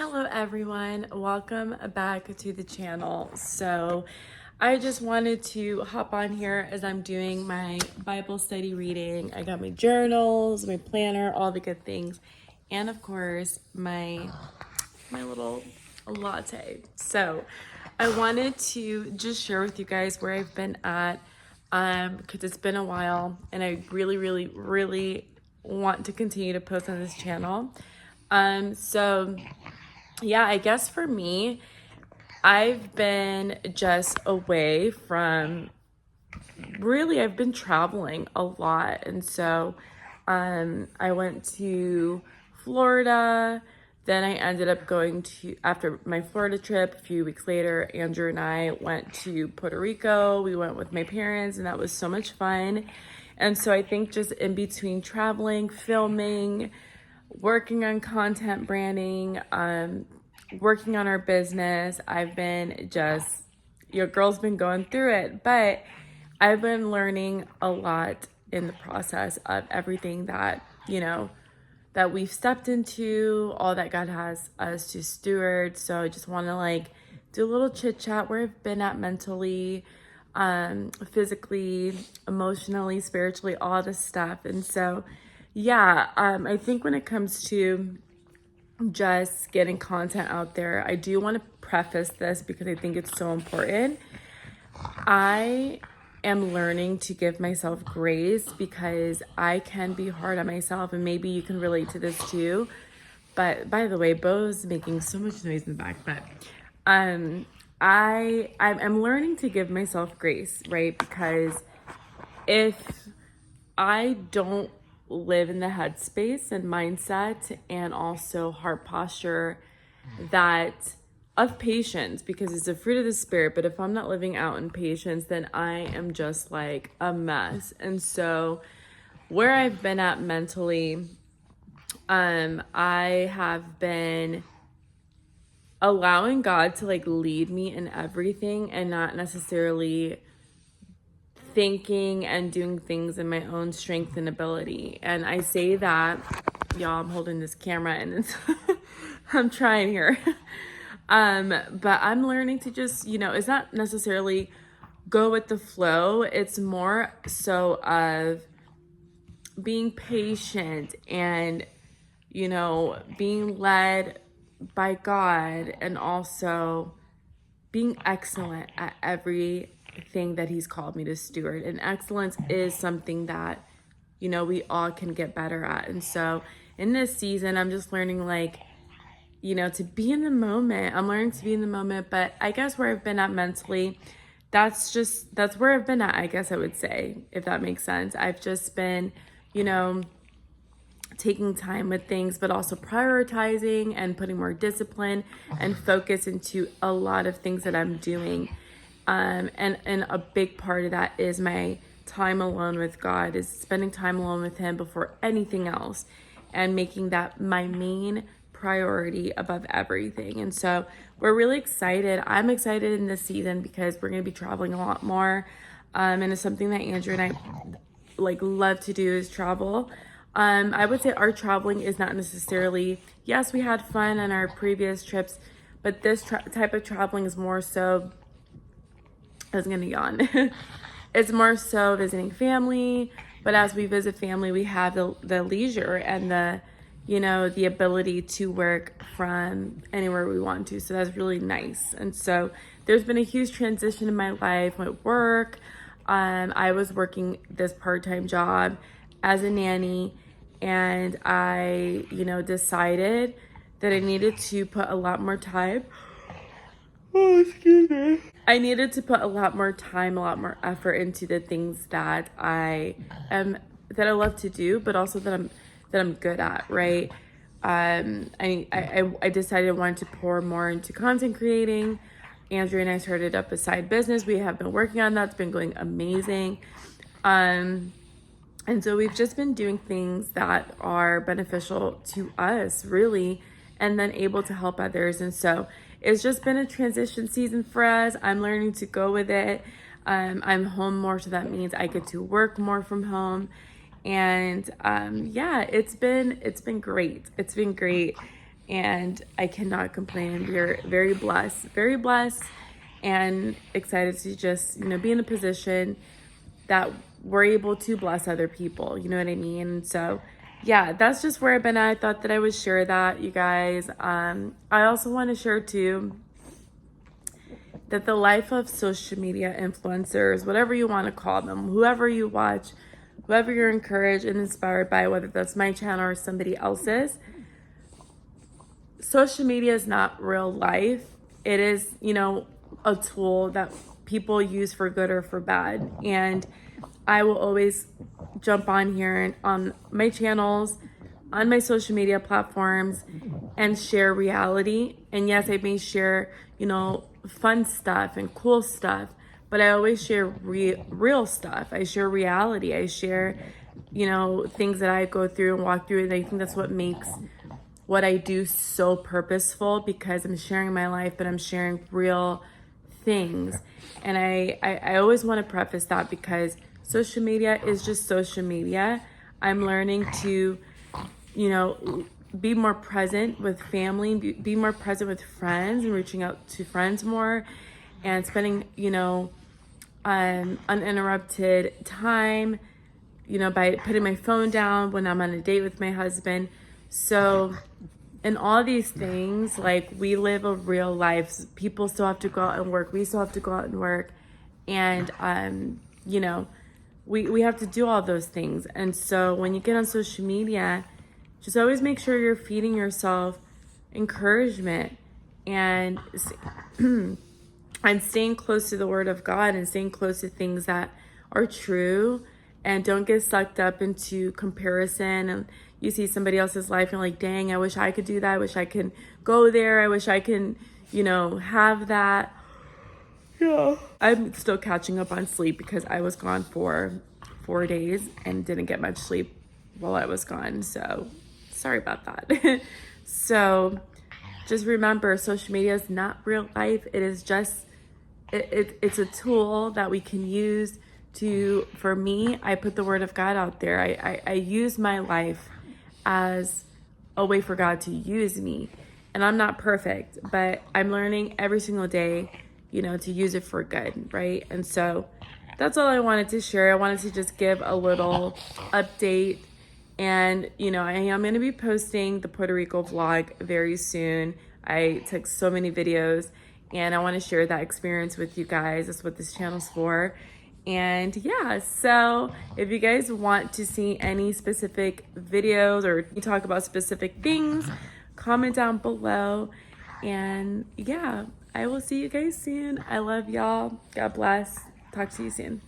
Hello everyone, welcome back to the channel. So I just wanted to hop on here as I'm doing my Bible study reading. I got my journals, my planner, all the good things, and of course my little latte. So I wanted to just share with you guys where I've been at because it's been a while and I really want to continue to post on this channel. So yeah, I guess for me, I've been just away from I've been traveling a lot. And so I went to Florida. Then I ended up going to, after my Florida trip, a few weeks later, Andrew and I went to Puerto Rico. We went with my parents, and that was so much fun. And so I think just in between traveling, filming, working on content branding, working on our business, I've been just, your girl's been going through it, but I've been learning a lot in the process of everything that, that we've stepped into, all that God has us to steward. So I just want to do a little chit chat where I've been at mentally, physically, emotionally, spiritually, all this stuff. And so, yeah, I think when it comes to just getting content out there, I do want to preface this because I think it's so important. I am learning to give myself grace because I can be hard on myself, and maybe you can relate to this too. But by the way, Bo's making so much noise in the back, but I'm learning to give myself grace, right? Because if I don't live in the headspace and mindset and also heart posture that of patience, because it's a fruit of the spirit, but if I'm not living out in patience, then I am just like a mess. And so where I've been at mentally, I have been allowing God to lead me in everything and not necessarily thinking and doing things in my own strength and ability. And I say that, y'all, I'm holding this camera and it's I'm trying here. But I'm learning to just, it's not necessarily go with the flow. It's more so of being patient and, being led by God, and also being excellent at everything that He's called me to steward. And excellence is something that, we all can get better at. And so in this season, I'm just learning to be in the moment. I'm learning to be in the moment, but I guess where I've been at mentally, that's where I've been at, I guess I would say, if that makes sense. I've just been, taking time with things, but also prioritizing and putting more discipline and focus into a lot of things that I'm doing. And a big part of that is my time alone with God, is spending time alone with Him before anything else, and making that my main priority above everything. And so we're really excited. I'm excited in this season because we're going to be traveling a lot more. And it's something that Andrew and I love to do, is travel. I would say our traveling is not necessarily, yes, we had fun on our previous trips, but this type of traveling is more so, I was going to yawn. It's more so visiting family, but as we visit family, we have the leisure and the ability to work from anywhere we want to. So that's really nice. And so there's been a huge transition in my life with work. I was working this part-time job as a nanny, and I, decided that I needed to put a lot more time. Oh, excuse me. I needed to put a lot more time, a lot more effort into the things that I love to do, but also that I'm good at, right? I decided I wanted to pour more into content creating. Andrew and I started up a side business. We have been working on that. It's been going amazing. And so we've just been doing things that are beneficial to us, really, and then able to help others. And so it's just been a transition season for us. I'm learning to go with it. I'm home more, so that means I get to work more from home. And yeah, it's been great. It's been great. and I cannot complain. We're very blessed, and excited to just, you know, be in a position that we're able to bless other people. You know what I mean? And so, yeah, that's just where I've been at. I thought that I would share that, you guys. I also want to share too that the life of social media influencers, whatever you want to call them, whoever you watch, whoever you're encouraged and inspired by, whether that's my channel or somebody else's, social media is not real life. It is, you know, a tool that people use for good or for bad. And I will always jump on here and on my channels, on my social media platforms, and share reality. And yes, I may share, you know, fun stuff and cool stuff, but I always share real stuff. I share reality. I share, you know, things that I go through and walk through. And I think that's what makes what I do so purposeful, because I'm sharing my life, but I'm sharing real things. And I always want to preface that, because social media is just social media. I'm learning to, you know, be more present with family, be more present with friends, and reaching out to friends more, and spending, you know, uninterrupted time, you know, by putting my phone down when I'm on a date with my husband. So, and all these things, like, we live a real life. People still have to go out and work. We still have to go out and work. And, you know, we have to do all those things. And so when you get on social media, just always make sure you're feeding yourself encouragement and and staying close to the Word of God, and staying close to things that are true, and don't get sucked up into comparison. And you see somebody else's life and you're like, dang, I wish I could do that. I wish I could go there. I wish I can, you know, have that. Yeah. I'm still catching up on sleep, because I was gone for 4 days and didn't get much sleep while I was gone. So sorry about that. So just remember, social media is not real life. It is just, it's a tool that we can use to, for me, I put the Word of God out there. I use my life as a way for God to use me. And I'm not perfect, but I'm learning every single day, you know, to use it for good, right? And so that's all I wanted to share. I wanted to just give a little update. And, you know, I am going to be posting the Puerto Rico vlog very soon. I took so many videos, and I want to share that experience with you guys. That's what this channel's for. And yeah, so if you guys want to see any specific videos, or you talk about specific things, comment down below. And yeah, I will see you guys soon. I love y'all. God bless. Talk to you soon.